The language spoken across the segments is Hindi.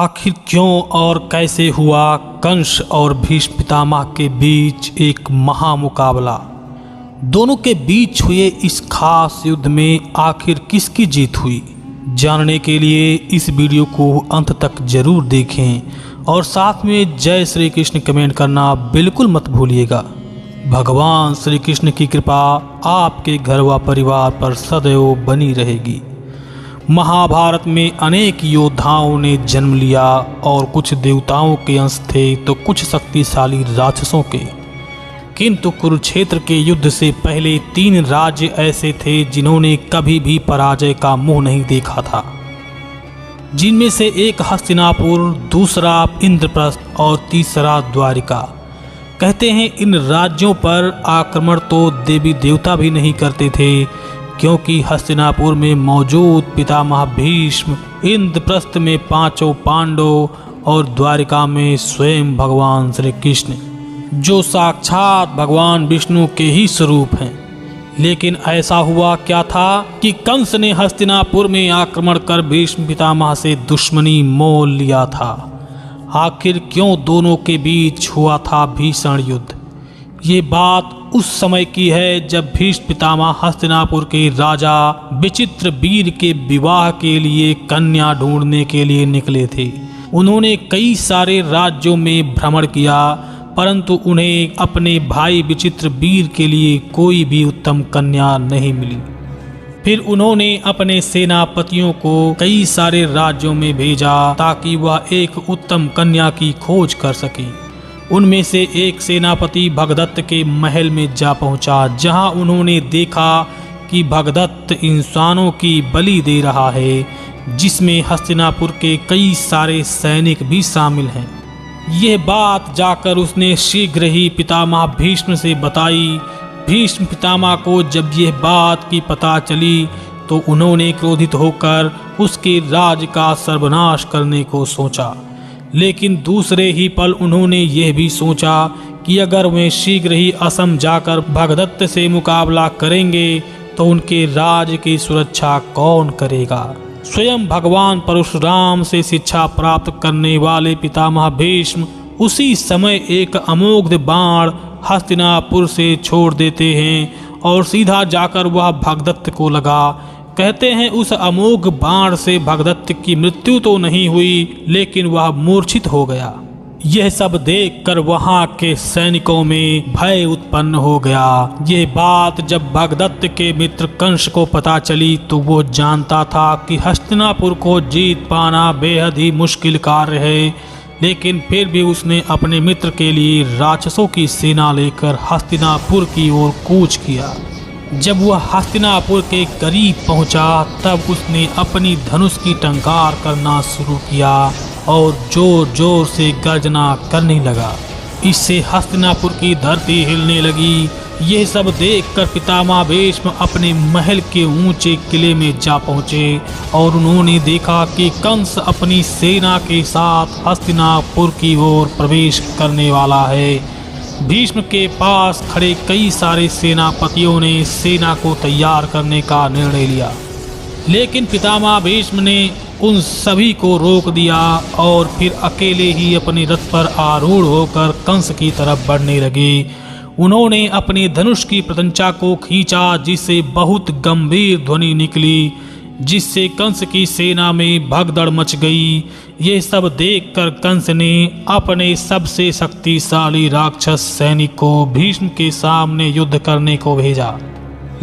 आखिर क्यों और कैसे हुआ कंस और भीष्म पितामह के बीच एक महामुकाबला। दोनों के बीच हुए इस खास युद्ध में आखिर किसकी जीत हुई, जानने के लिए इस वीडियो को अंत तक जरूर देखें और साथ में जय श्री कृष्ण कमेंट करना बिल्कुल मत भूलिएगा। भगवान श्री कृष्ण की कृपा आपके घर व परिवार पर सदैव बनी रहेगी। महाभारत में अनेक योद्धाओं ने जन्म लिया और कुछ देवताओं के अंश थे तो कुछ शक्तिशाली राक्षसों के, किंतु कुरुक्षेत्र के युद्ध से पहले 3 राज्य ऐसे थे जिन्होंने कभी भी पराजय का मुंह नहीं देखा था, जिनमें से एक हस्तिनापुर, दूसरा इंद्रप्रस्थ और तीसरा द्वारिका। कहते हैं इन राज्यों पर आक्रमण तो देवी देवता भी नहीं करते थे, क्योंकि हस्तिनापुर में मौजूद पितामह भीष्म, इंद्रप्रस्थ में 5 पांडव और द्वारिका में स्वयं भगवान श्री कृष्ण, जो साक्षात भगवान विष्णु के ही स्वरूप हैं। लेकिन ऐसा हुआ क्या था कि कंस ने हस्तिनापुर में आक्रमण कर भीष्म पितामह से दुश्मनी मोल लिया था। आखिर क्यों दोनों के बीच हुआ था भीषण युद्ध। ये बात उस समय की है जब भीष्म पितामह हस्तिनापुर के राजा विचित्रवीर के विवाह के लिए कन्या ढूंढने के लिए निकले थे। उन्होंने कई सारे राज्यों में भ्रमण किया, परंतु उन्हें अपने भाई विचित्रवीर के लिए कोई भी उत्तम कन्या नहीं मिली। फिर उन्होंने अपने सेनापतियों को कई सारे राज्यों में भेजा ताकि वह एक उत्तम कन्या की खोज कर सके। उनमें से एक सेनापति भगदत्त के महल में जा पहुंचा, जहां उन्होंने देखा कि भगदत्त इंसानों की बलि दे रहा है, जिसमें हस्तिनापुर के कई सारे सैनिक भी शामिल हैं। यह बात जाकर उसने शीघ्र ही पितामह भीष्म से बताई। भीष्म पितामह को जब यह बात की पता चली तो उन्होंने क्रोधित होकर उसके राज्य का सर्वनाश करने को सोचा, लेकिन दूसरे ही पल उन्होंने यह भी सोचा कि अगर वे शीघ्र ही असम जाकर भगदत्त से मुकाबला करेंगे तो उनके राज्य की सुरक्षा कौन करेगा। स्वयं भगवान परशुराम से शिक्षा प्राप्त करने वाले पितामह भीष्म उसी समय एक अमोघ बाण हस्तिनापुर से छोड़ देते हैं और सीधा जाकर वह भगदत्त को लगा। कहते हैं उस अमोघ बाण से भगदत्त की मृत्यु तो नहीं हुई, लेकिन वह मूर्छित हो गया। यह सब देखकर वहां के सैनिकों में भय उत्पन्न हो गया। ये बात जब भगदत्त के मित्र कंस को पता चली तो वो जानता था कि हस्तिनापुर को जीत पाना बेहद ही मुश्किल कार्य है, लेकिन फिर भी उसने अपने मित्र के लिए राक्षसों की सेना लेकर हस्तिनापुर की ओर कूच किया। जब वह हस्तिनापुर के करीब पहुंचा तब उसने अपनी धनुष की टंकार करना शुरू किया और जोर जोर से गर्जना करने लगा। इससे हस्तिनापुर की धरती हिलने लगी। यह सब देखकर पितामह भीष्म अपने महल के ऊंचे किले में जा पहुंचे और उन्होंने देखा कि कंस अपनी सेना के साथ हस्तिनापुर की ओर प्रवेश करने वाला है। भीष्म के पास खड़े कई सारे सेनापतियों ने सेना को तैयार करने का निर्णय लिया, लेकिन पितामह भीष्म ने उन सभी को रोक दिया और फिर अकेले ही अपने रथ पर आरूढ़ होकर कंस की तरफ बढ़ने लगे। उन्होंने अपने धनुष की प्रत्यंचा को खींचा, जिससे बहुत गंभीर ध्वनि निकली, जिससे कंस की सेना में भगदड़ मच गई। ये सब देखकर कंस ने अपने सबसे शक्तिशाली राक्षस सैनिक को भीष्म के सामने युद्ध करने को भेजा,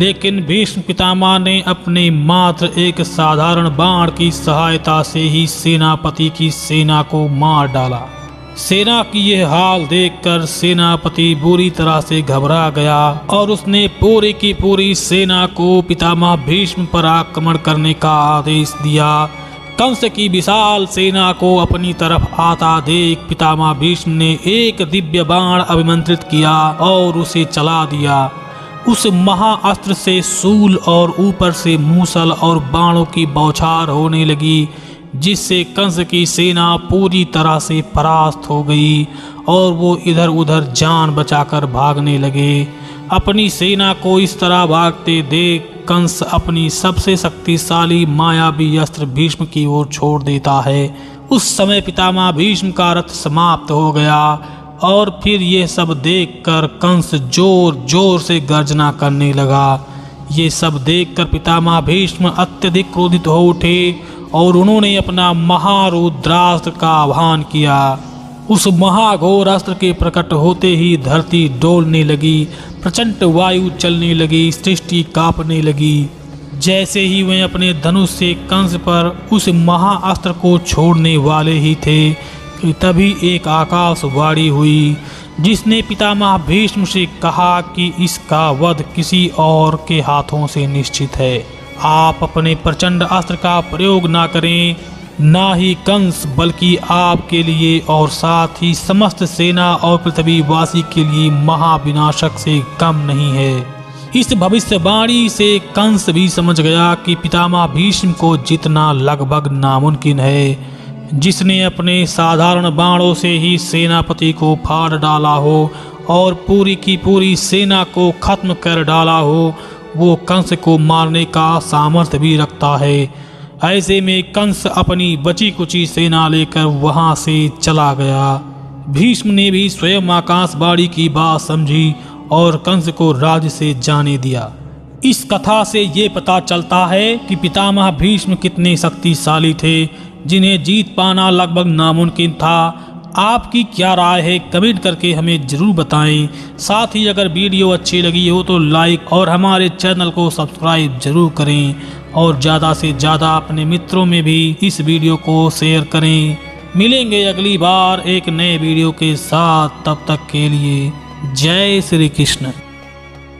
लेकिन भीष्म पितामह ने अपने मात्र एक साधारण बाण की सहायता से ही सेनापति की सेना को मार डाला। सेना की यह हाल देखकर सेनापति बुरी तरह से घबरा गया और उसने पूरी की पूरी सेना को पितामह भीष्म पर आक्रमण करने का आदेश दिया। कंस की विशाल सेना को अपनी तरफ आता देख पितामह भीष्म ने एक दिव्य बाण अभिमंत्रित किया और उसे चला दिया। उस महाअस्त्र से शूल और ऊपर से मूसल और बाणों की बौछार होने लगी, जिससे कंस की सेना पूरी तरह से परास्त हो गई और वो इधर उधर जान बचाकर भागने लगे। अपनी सेना को इस तरह भागते देख कंस अपनी सबसे शक्तिशाली मायावी अस्त्र भीष्म की ओर छोड़ देता है उस समय पितामह भीष्म का रथ समाप्त हो गया और फिर ये सब देखकर कंस जोर जोर से गर्जना करने लगा। ये सब देखकर पितामह भीष्म अत्यधिक क्रोधित हो उठे और उन्होंने अपना महारुद्रास्त्र का आह्वान किया। उस महाघोर अस्त्र के प्रकट होते ही धरती डोलने लगी, प्रचंड वायु चलने लगी, सृष्टि कांपने लगी। जैसे ही वे अपने धनुष से कंस पर उस महाअस्त्र को छोड़ने वाले ही थे कि तभी एक आकाशवाणी हुई, जिसने पितामह भीष्म से कहा कि इसका वध किसी और के हाथों से निश्चित है। आप अपने प्रचंड अस्त्र का प्रयोग ना करें, ना ही कंस बल्कि आपके लिए और साथ ही समस्त सेना और पृथ्वीवासी के लिए महाविनाशक से कम नहीं है। इस भविष्यवाणी से कंस भी समझ गया कि पितामह भीष्म को जीतना लगभग नामुमकिन है। जिसने अपने साधारण बाणों से ही सेनापति को फाड़ डाला हो और पूरी की पूरी सेना को खत्म कर डाला हो, वो कंस को मारने का सामर्थ्य भी रखता है। ऐसे में कंस अपनी बची कुची सेना लेकर वहां से चला गया। भीष्म ने भी स्वयं आकाशवाणी की बात समझी और कंस को राज्य से जाने दिया। इस कथा से ये पता चलता है कि पितामह भीष्म कितने शक्तिशाली थे, जिन्हें जीत पाना लगभग नामुमकिन था। आपकी क्या राय है कमेंट करके हमें ज़रूर बताएं। साथ ही अगर वीडियो अच्छी लगी हो तो लाइक और हमारे चैनल को सब्सक्राइब जरूर करें और ज़्यादा से ज़्यादा अपने मित्रों में भी इस वीडियो को शेयर करें। मिलेंगे अगली बार एक नए वीडियो के साथ, तब तक के लिए जय श्री कृष्ण।